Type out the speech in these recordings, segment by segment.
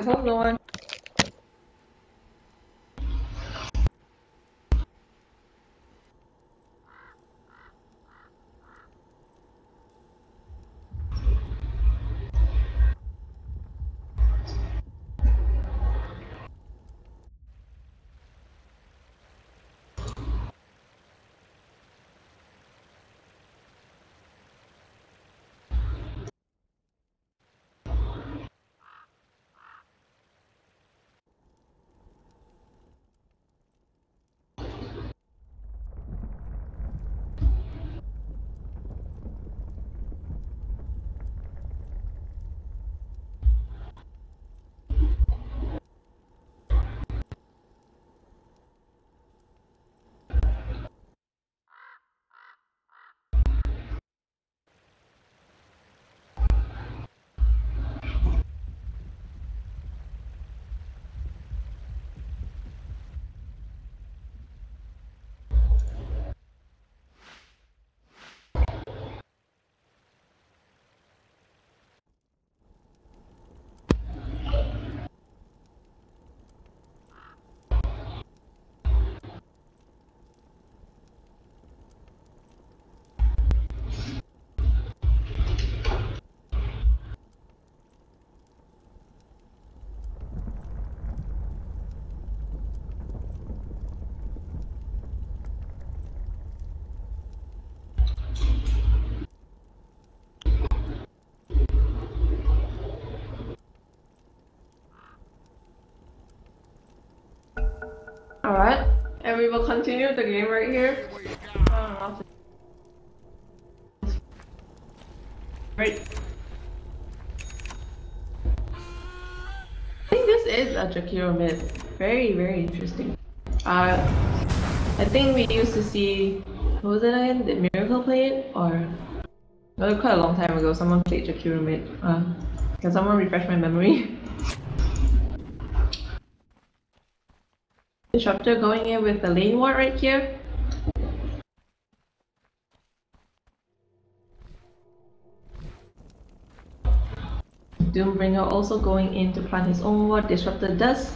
hope no one. Alright, and we will continue the game right here. Right. I think this is a Jakiro mid. Very, very interesting. I think we used to see, who was it again? Did Miracle play it? Or quite a long time ago, someone played Jakiro mid. Can someone refresh my memory? Disruptor going in with the lane ward right here. Doombringer also going in to plant his own ward. Disruptor does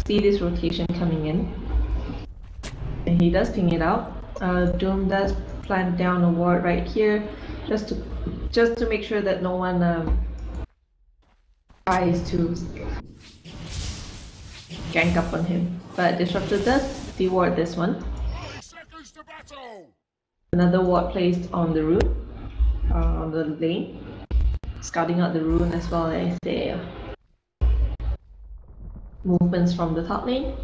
see this rotation coming in, and he does ping it out. Doom does plant down a ward right here, just to make sure that no one tries to gank up on him. But Disruptor does deward this one. Another ward placed on the rune, on the lane, scouting out the rune as well as the movements from the top lane.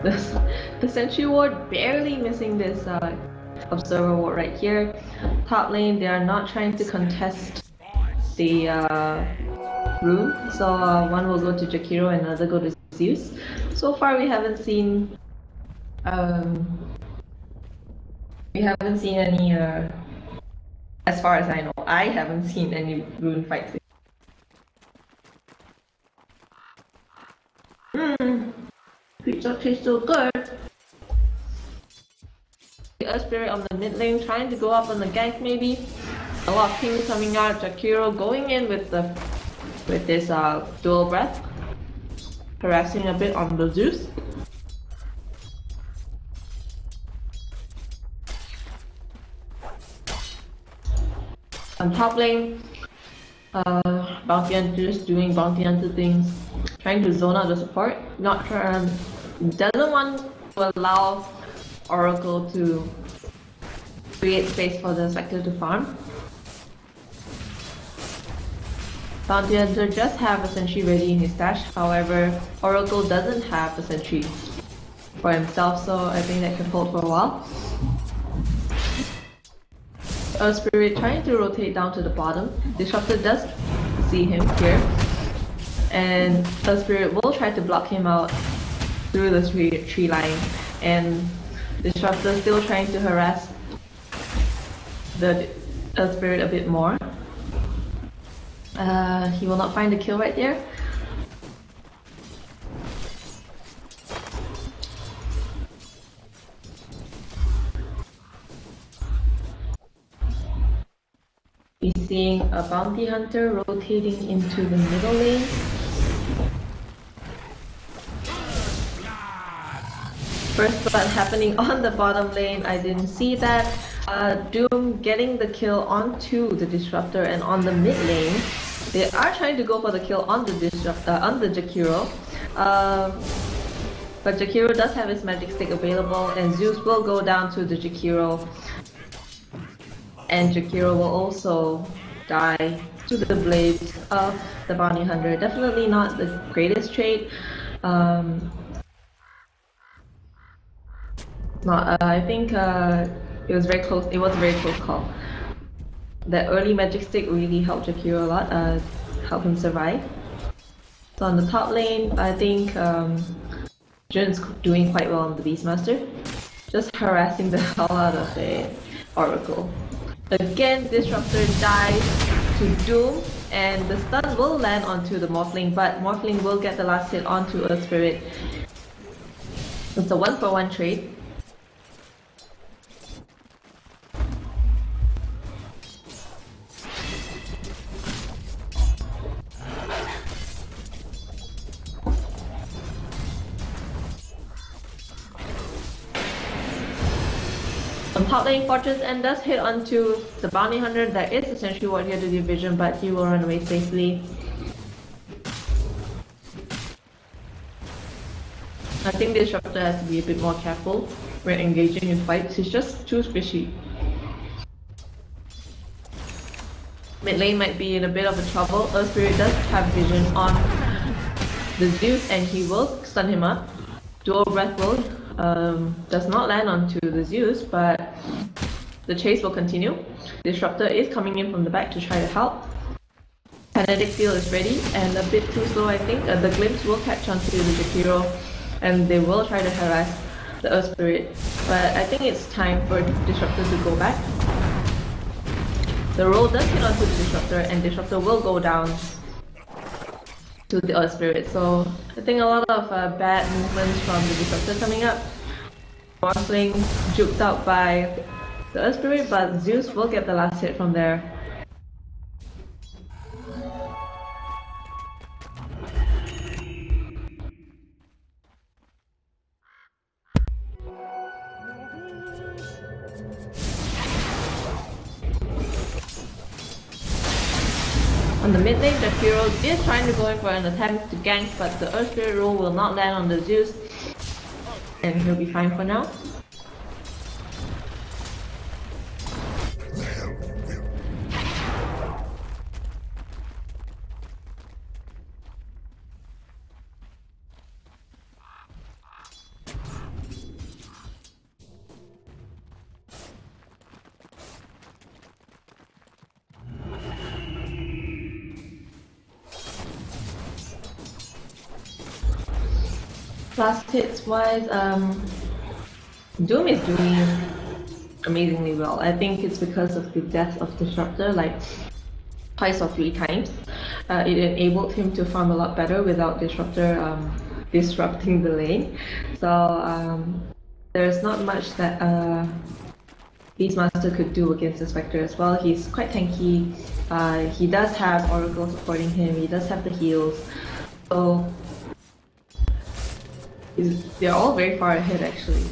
The sentry ward barely missing this observer ward right here. Top lane, they are not trying to contest the rune, so one will go to Jakiro and another go to Zeus. So far we haven't seen any as far as I know, I haven't seen any rune fights. Pizza tastes so good. The Spirit on the mid lane trying to go up on the gank maybe. A lot of pings coming out. Jakiro going in with this dual breath, harassing a bit on the Zeus. On top lane, Bounty Hunters doing Bounty Hunter things, trying to zone out the support. Not doesn't want to allow Oracle to create space for the Spectre to farm. Bounty Hunter just have a sentry ready in his stash, however, Oracle doesn't have a sentry for himself, so I think that can hold for a while. Spirit trying to rotate down to the bottom. Disruptor does see him here, and Spirit will try to block him out through the tree line, and Disruptor still trying to harass the Spirit a bit more. He will not find the kill right there. We're seeing a bounty hunter rotating into the middle lane. First blood happening on the bottom lane, I didn't see that. Doom getting the kill onto the Disruptor, and on the mid lane, they are trying to go for the kill on the Disruptor, on the Jakiro. But Jakiro does have his magic stick available, and Zeus will go down to the Jakiro. And Jakiro will also die to the blades of the bounty hunter. Definitely not the greatest trade. I think it was very close. It was a very close call. That early magic stick really helped Jakiro a lot, helped him survive. So on the top lane, I think Jun's doing quite well on the Beastmaster, just harassing the hell out of the Oracle. Again, Disruptor dies to Doom, and the stun will land onto the Morphling, but Morphling will get the last hit onto Earth Spirit. It's a 1-for-1 trade. On top lane, Fortress End does hit onto the bounty hunter. That is essentially what he had to do vision, but he will run away safely. I think the Disruptor has to be a bit more careful when engaging in fights. He's just too squishy. Mid lane might be in a bit of a trouble. Earth Spirit does have vision on the Zeus, and he will stun him up. Dual Breath will does not land onto the Zeus, but the chase will continue. Disruptor is coming in from the back to try to help. Kinetic Field is ready, and a bit too slow I think. The Glimpse will catch onto the Jakiro, and they will try to harass the Earth Spirit, but I think it's time for Disruptor to go back. The roll does hit onto the Disruptor, and Disruptor will go down to the Earth Spirit. So I think a lot of bad movements from the Disruptor coming up. Morphling juked out by the Earth Spirit, but Zeus will get the last hit from there. On the mid lane, Jakiro is trying to go in for an attempt to gank, but the Earth Spirit roll will not land on the Zeus, and he'll be fine for now. Last hits wise, Doom is doing amazingly well. I think it's because of the death of Disruptor, like twice or 3 times. It enabled him to farm a lot better without Disruptor disrupting the lane. So there's not much that Beastmaster could do against the Spectre as well. He's quite tanky. He does have Oracle supporting him. He does have the heals. So they're all very far ahead actually.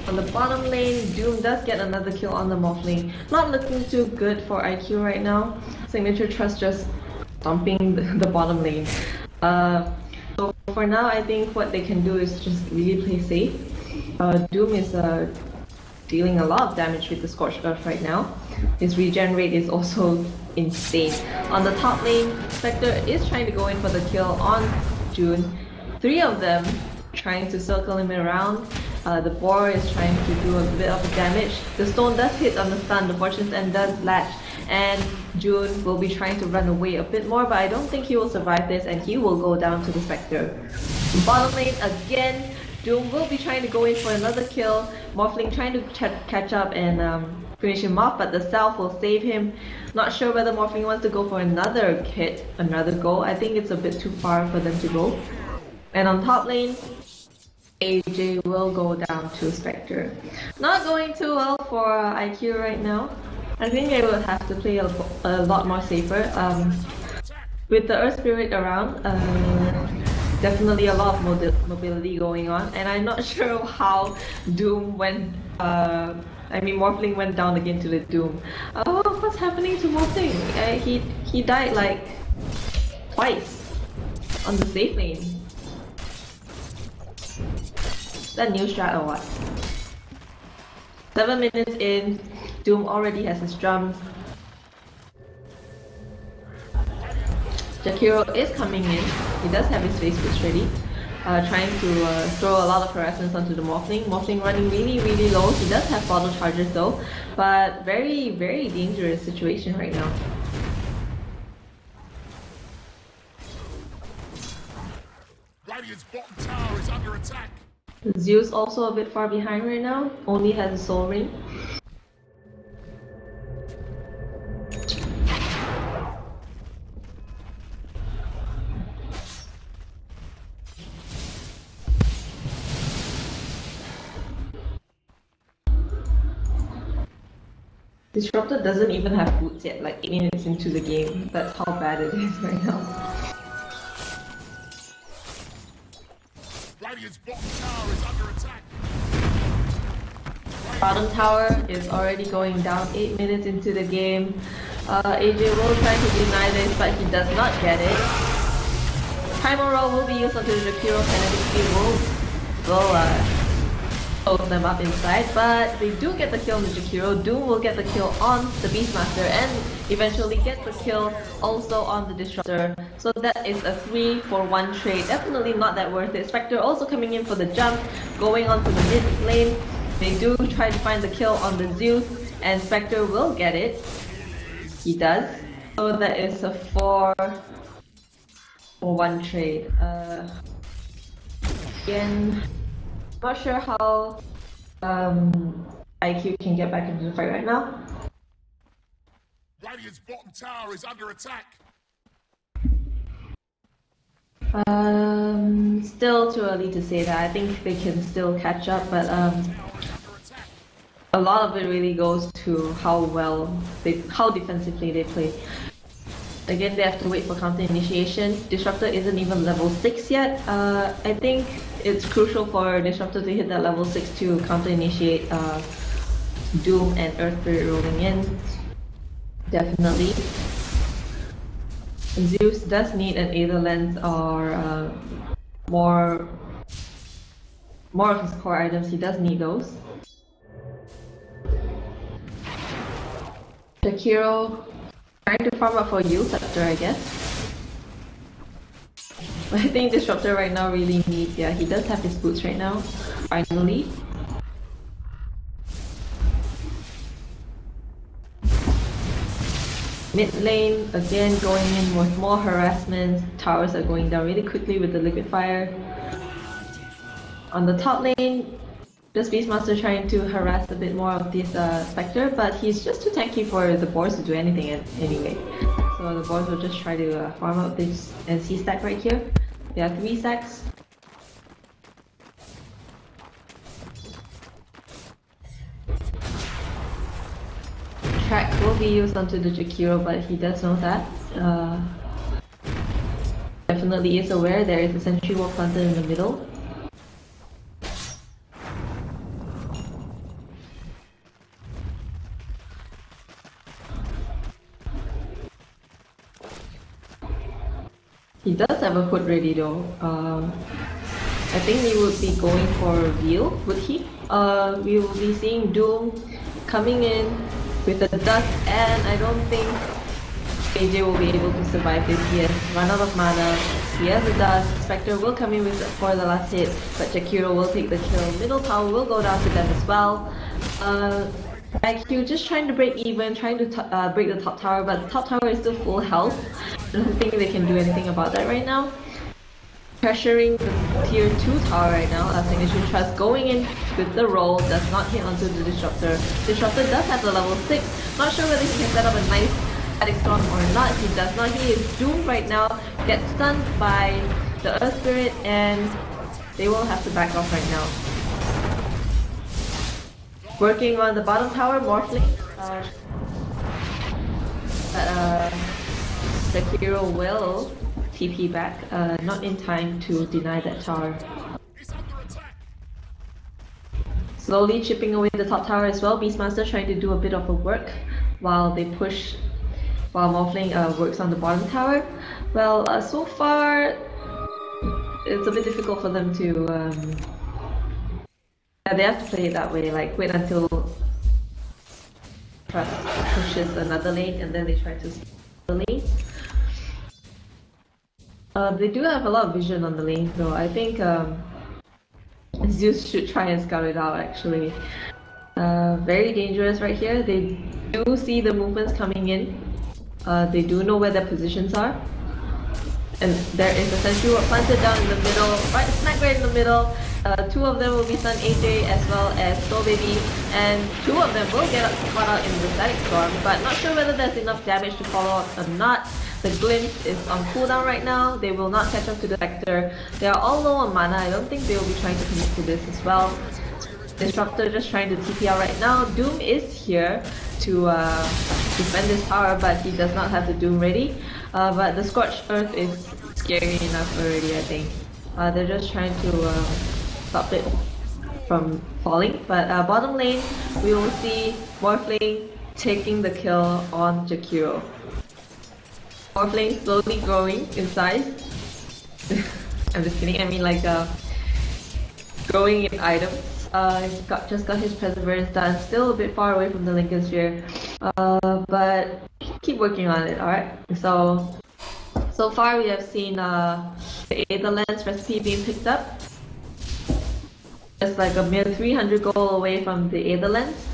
On the bottom lane, Doom does get another kill on the Morphling. Not looking too good for IQ right now. Signature Trust just stomping the bottom lane. So for now, I think what they can do is just really play safe. Doom is dealing a lot of damage with the Scorched Earth right now. His regen rate is also insane. On the top lane, Spectre is trying to go in for the kill on June. 3 of them trying to circle him around. The Boar is trying to do a bit of damage. The stone does hit on the stun, the Fortune's End does latch, and June will be trying to run away a bit more, but I don't think he will survive this, and he will go down to the Spectre. Bottom lane again, Doom will be trying to go in for another kill. Morphling trying to catch up and finish him off, but the Self will save him. Not sure whether Morphling wants to go for another hit, another go. I think it's a bit too far for them to go. And on top lane, AJ will go down to Spectre. Not going too well for IQ right now. I think they will have to play a lot more safer. With the Earth Spirit around, definitely a lot of mobility going on, and I'm not sure how Doom went. Morphling went down again to the Doom. Oh, what's happening to Morphling? He died like twice on the safe lane. Is that new strat or what? 7 minutes in, Doom already has his drums. Jakiro is coming in. He does have his face boots ready. Trying to throw a lot of harassments onto the Morphling. Morphling running really low. He does have bottle charges though, but very dangerous situation right now. Radiant's bottom tower is under attack. Zeus also a bit far behind right now. Only has a soul ring. Disruptor doesn't even have boots yet, like 8 minutes into the game. That's how bad it is right now. Radiant's bottom tower is under attack. Bottom tower is already going down 8 minutes into the game. AJ will try to deny this, but he does not get it. Primal Roll will be used onto the Jakiro, Kinetic Speed will close them up inside, but they do get the kill on the Jakiro. Doom will get the kill on the Beastmaster and eventually get the kill also on the Disruptor. So that is a 3-for-1 trade. Definitely not that worth it. Spectre also coming in for the jump, going onto the mid lane. They do try to find the kill on the Zeus, and Spectre will get it. He does. So that is a 4-for-1 trade. Again, not sure how IQ can get back into the fight right now. Radiant's bottom tower is under attack. Still too early to say that. I think they can still catch up, but a lot of it really goes to how defensively they play. Again, they have to wait for counter initiation. Disruptor isn't even level 6 yet. I think it's crucial for Disruptor to hit that level 6 to counter initiate Doom and Earth Spirit rolling in. Definitely. Zeus does need an Aether Lens or more of his core items. He does need those. Jakiro trying to farm up for Usefull, I guess. I think Disruptor right now really needs, yeah, he does have his boots right now, finally. Mid lane, again going in with more harassment. Towers are going down really quickly with the Liquid Fire. On the top lane, just Beastmaster trying to harass a bit more of this Spectre, but he's just too tanky for the boards to do anything anyway. So the boards will just try to farm out this NC stack right here. They have 3 stacks. Track will be used onto the Jakiro, but he does know that. Definitely is aware there is a sentry wall planted in the middle. He does have a hood ready though. I think he would be going for reveal, would he? We will be seeing Doom coming in with the dust, and I don't think AJ will be able to survive this. He has run out of mana, he has the dust. Spectre will come in for the last hit, but Jakiro will take the kill. Middle tower will go down to them as well. IQ just trying to break even, trying to break the top tower, but the top tower is still full health. I don't think they can do anything about that right now. Pressuring the tier 2 tower right now. Signature Trust going in with the roll, does not hit onto the Disruptor. Disruptor does have the level 6. Not sure whether he can set up a nice static storm or not. He does not. He is doomed right now. Gets stunned by the Earth Spirit, and they will have to back off right now. Working on the bottom tower, Morphling. The hero will TP back, not in time to deny that tower. Slowly chipping away the top tower as well. Beastmaster trying to do a bit of a work while they push, while Morphling works on the bottom tower. Well, so far it's a bit difficult for them to. They have to play it that way, like wait until Trust pushes another lane and then they try to steal the lane. They do have a lot of vision on the lane, though. I think Zeus should try and scout it out actually. Very dangerous right here. They do see the movements coming in. They do know where their positions are. And there is a sentry planted down in the middle, right smack right in the middle. Two of them will be stun AJ as well as Soul Baby, and two of them will get caught out in the Static Storm, but not sure whether there's enough damage to follow up or not. The Glimpse is on cooldown right now. They will not catch up to the Vector. They are all low on mana. I don't think they will be trying to commit to this as well. Disruptor just trying to TP out right now. Doom is here to defend this tower, but he does not have the Doom ready. But the Scorched Earth is scary enough already, I think. They're just trying to stop it from falling. But bottom lane, we will see Morphling taking the kill on Jakiro. Morphling slowly growing in size. I'm just kidding, I mean like growing in items. Just got his Perseverance done, still a bit far away from the Lincoln Sphere. But keep working on it, alright? So far we have seen the Aether Lens recipe being picked up. Just like a mere 300 gold away from the Aether Lens.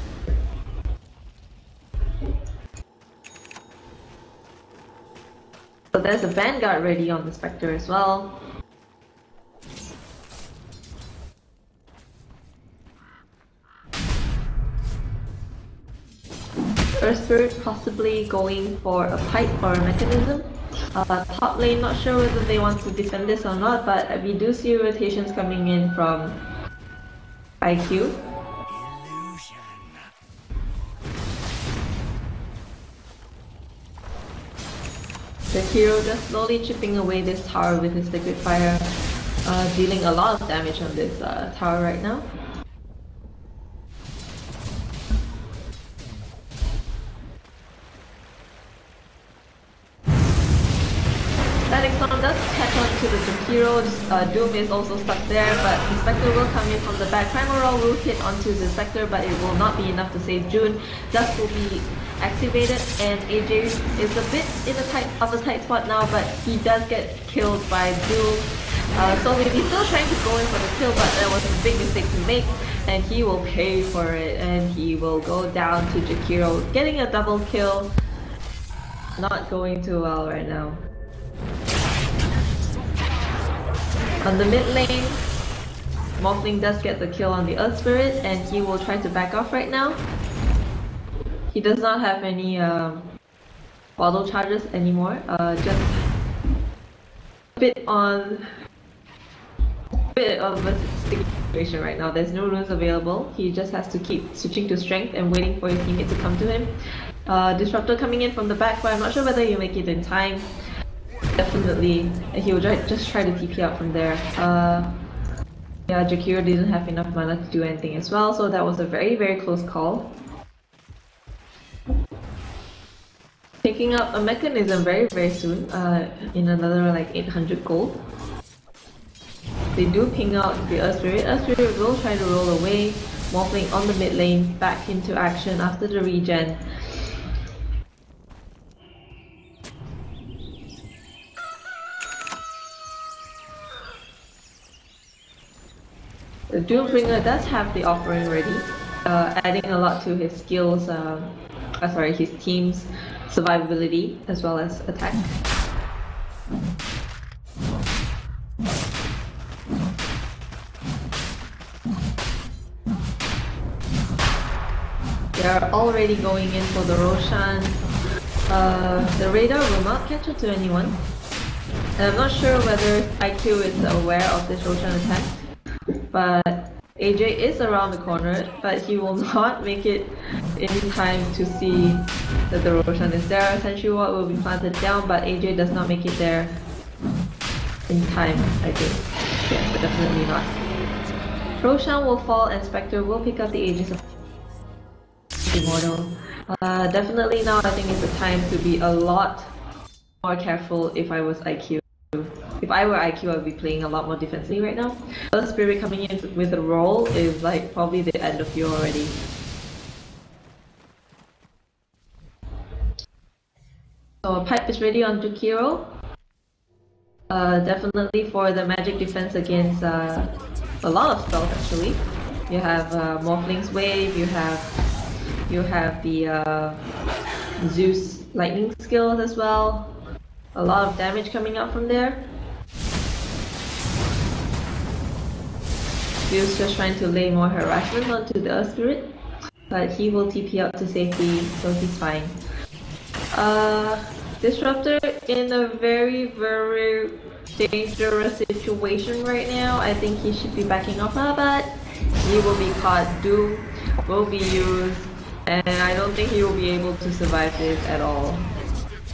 So there's a Vanguard ready on the Spectre as well. Earth Spirit possibly going for a pipe or a mechanism. Top lane, not sure whether they want to defend this or not, but we do see rotations coming in from IQ. The hero just slowly chipping away this tower with his Liquid Fire, dealing a lot of damage on this tower right now. Static Storm does catch on to the Jakiro. Doom is also stuck there, but the Spectre will come in from the back. Primal Roll will hit onto the Spectre, but it will not be enough to save June. Dust will be activated, and Ageis is a bit in a tight spot now, but he does get killed by Doom. So maybe still trying to go in for the kill, but that was a big mistake to make, and he will pay for it, and he will go down to Jakiro, getting a double kill. Not going too well right now. On the mid lane, Morphling does get the kill on the Earth Spirit, and he will try to back off right now. He does not have any bottle charges anymore. Just a bit of a sticky situation right now. There's no runes available. He just has to keep switching to strength and waiting for his teammate to come to him. Disruptor coming in from the back, but I'm not sure whether he'll make it in time. Definitely, he will just try to TP out from there. Yeah, Jakiro didn't have enough mana to do anything as well, so that was a very, very close call. Picking up a mechanism very, very soon, in another like 800 gold. They do ping out the Earth Spirit. Earth Spirit will try to roll away. Morphling on the mid lane, back into action after the regen. The Doombringer does have the offering ready, adding a lot to his skills, his team's survivability as well as attack. They are already going in for the Roshan. The radar will not catch up to anyone. And I'm not sure whether IQ is aware of this Roshan attack. but AJ is around the corner, but he will not make it in time to see that the Roshan is there. Sentry Ward will be planted down, but AJ does not make it there in time, I think. Yes, but definitely not. Roshan will fall and Spectre will pick up the Aegis of Immortal. Definitely now I think it's the time to be a lot more careful if I was IQ. If I were IQ, I would be playing a lot more defensively right now. Earth Spirit coming in with a roll is like probably the end of you already. So Pipe is ready on Jakiro. Definitely for the magic defense against a lot of spells actually. You have Morphling's Wave, you have the Zeus lightning skills as well. A lot of damage coming out from there. Zeus just trying to lay more harassment onto the Earth Spirit, but he will TP out to safety, so he's fine. Disruptor in a very, very dangerous situation right now. I think he should be backing off, but he will be caught. Doom will be used, and I don't think he will be able to survive this at all.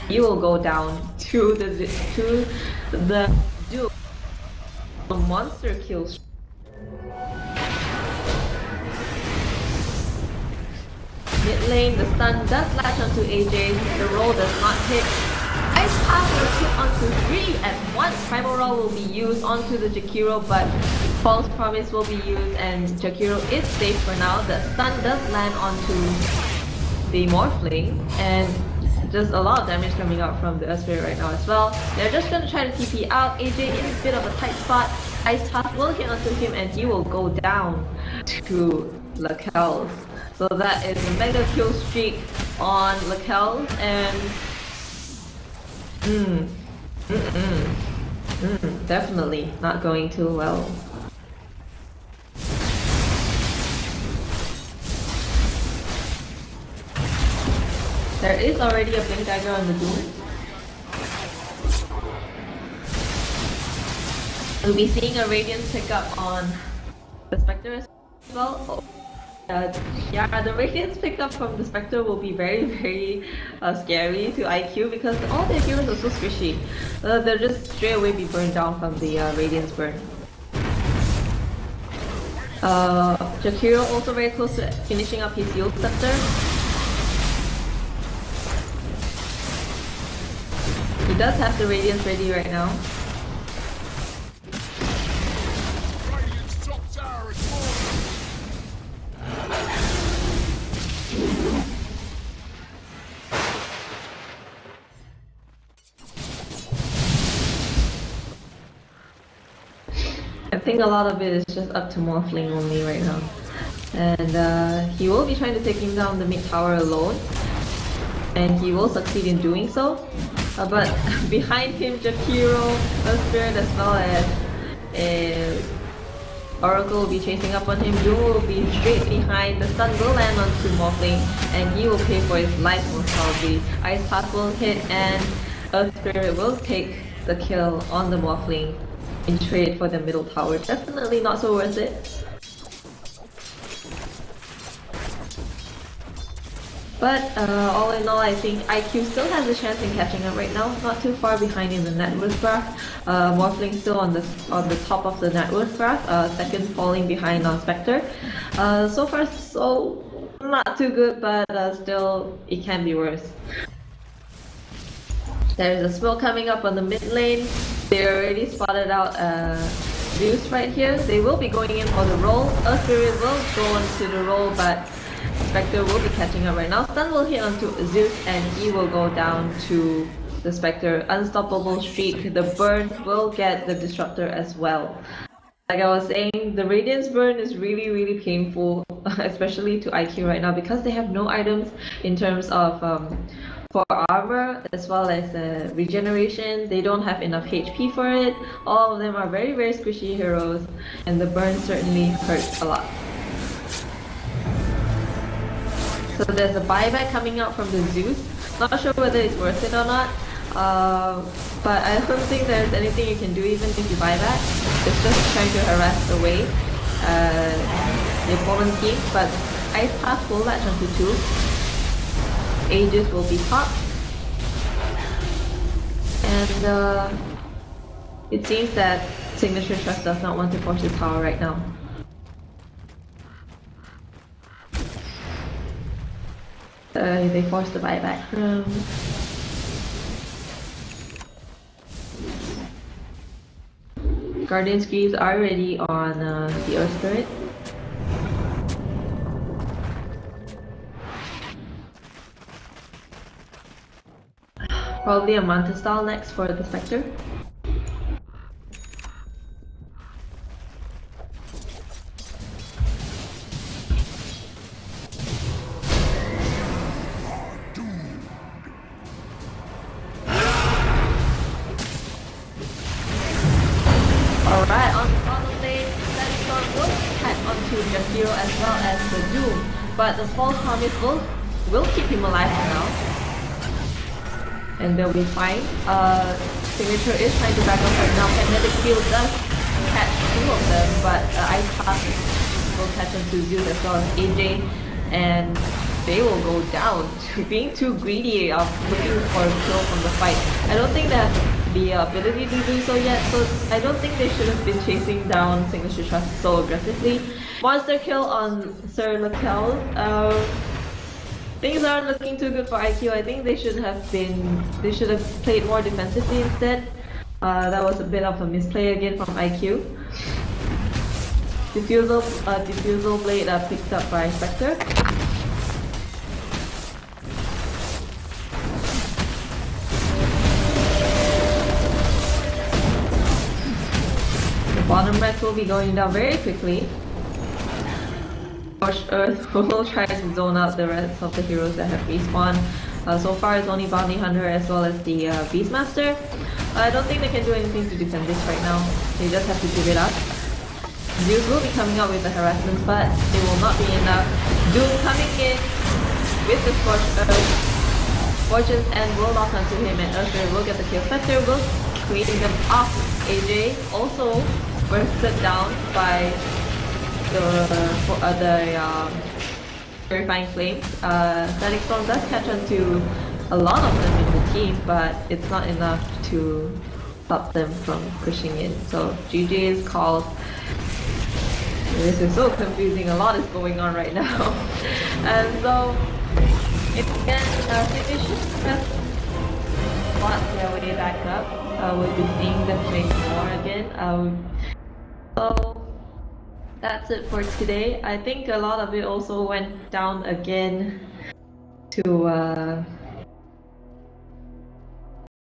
He will go down to the Doom. The monster kills. Mid lane, the stun does latch onto AJ, the roll does not hit. Ice Path will hit onto 3 at once. Primal Roll will be used onto the Jakiro, but False Promise will be used and Jakiro is safe for now. The stun does land onto the Morphling and just a lot of damage coming out from the Earth Spirit right now as well. They're just going to try to TP out. AJ in a bit of a tight spot. Ice Path will hit onto him and he will go down to Lakel's. So that is a mega kill streak on Lakel's and definitely not going too well. There is already a Blink Dagger on the Doom. We'll be seeing a Radiance pick up on the Spectre as well. Yeah, the Radiance pick up from the Spectre will be very, very scary to IQ because all their heroes are so squishy. They'll just straight away be burned down from the Radiance burn. Jakiro also very close to finishing up his Yield Scepter. He does have the Radiance ready right now. I think a lot of it is just up to Morphling only right now. And he will be trying to take him down the mid tower alone. And he will succeed in doing so. But behind him, Jakiro, a Spirit as well as Oracle will be chasing up on him. Doom will be straight behind. The stun will land onto Morphling and he will pay for his life most probably. Ice Path will hit and Earth Spirit will take the kill on the Morphling in trade for the middle tower. Definitely not so worth it. But all in all, I think IQ still has a chance in catching up right now. Not too far behind in the net worth graph. Morphling still on the top of the net worth graph. Second falling behind on Spectre. So far, so not too good, but still it can be worse. There's a smoke coming up on the mid lane. They already spotted out Zeus right here. They will be going in for the roll. Earth Spirit will go onto the roll, but Spectre will be catching up right now. Stun will hit onto Zeus and he will go down to the Spectre. Unstoppable streak. The burn will get the Disruptor as well. Like I was saying, the Radiance burn is really, really painful, especially to IQ right now because they have no items in terms of for armor as well as regeneration. They don't have enough HP for it. All of them are very, very squishy heroes and the burn certainly hurts a lot. So there's a buyback coming out from the Zeus. Not sure whether it's worth it or not. But I don't think there's anything you can do even if you buy back. It's just trying to harass the wave. the opponent team, but Ice Pass will latch onto 2. Aegis will be top. And it seems that Signature Trust does not want to force his power right now. They forced the buyback. Guardian Screams are ready on the Earth Spirit. Probably a Manta style next for the Spectre. Alright, on the bottom lane, Storm will head onto the hero as well as the Doom, but the False Promise will keep him alive for now. And they'll be fine. Signature is trying to back up right now. Magnetic Field does catch 2 of them, but Ice Pass will catch onto Zeus as well as AJ, and they will go down to being too greedy of looking for a kill from the fight. I don't think they have the ability to do so yet, so I don't think they should have been chasing down Signature Trust so aggressively. Monster kill on Sir Lakel. Things aren't looking too good for IQ. I think they should have played more defensively instead. That was a bit of a misplay again from IQ. Diffusal blade picked up by Spectre. The bottom red will be going down very quickly. Earth will try to zone out the rest of the heroes that have respawned. So far it's only Bounty Hunter as well as the Beastmaster. I don't think they can do anything to defend this right now. They just have to give it up. Zeus will be coming out with the harassments, but it will not be enough. Doom coming in with the Scorched Earth. Fortune's End will lock onto him and Earthbreaker will get the kill. Spectre will creating them off. AJ also bursted down by the Purifying Flames. Static Storm does catch onto a lot of them in the team, but it's not enough to stop them from pushing in. So GG is called. This is so confusing, a lot is going on right now. And so, if we can finish just plot their way back up, we'll be seeing them play more again. So, that's it for today. I think a lot of it also went down again to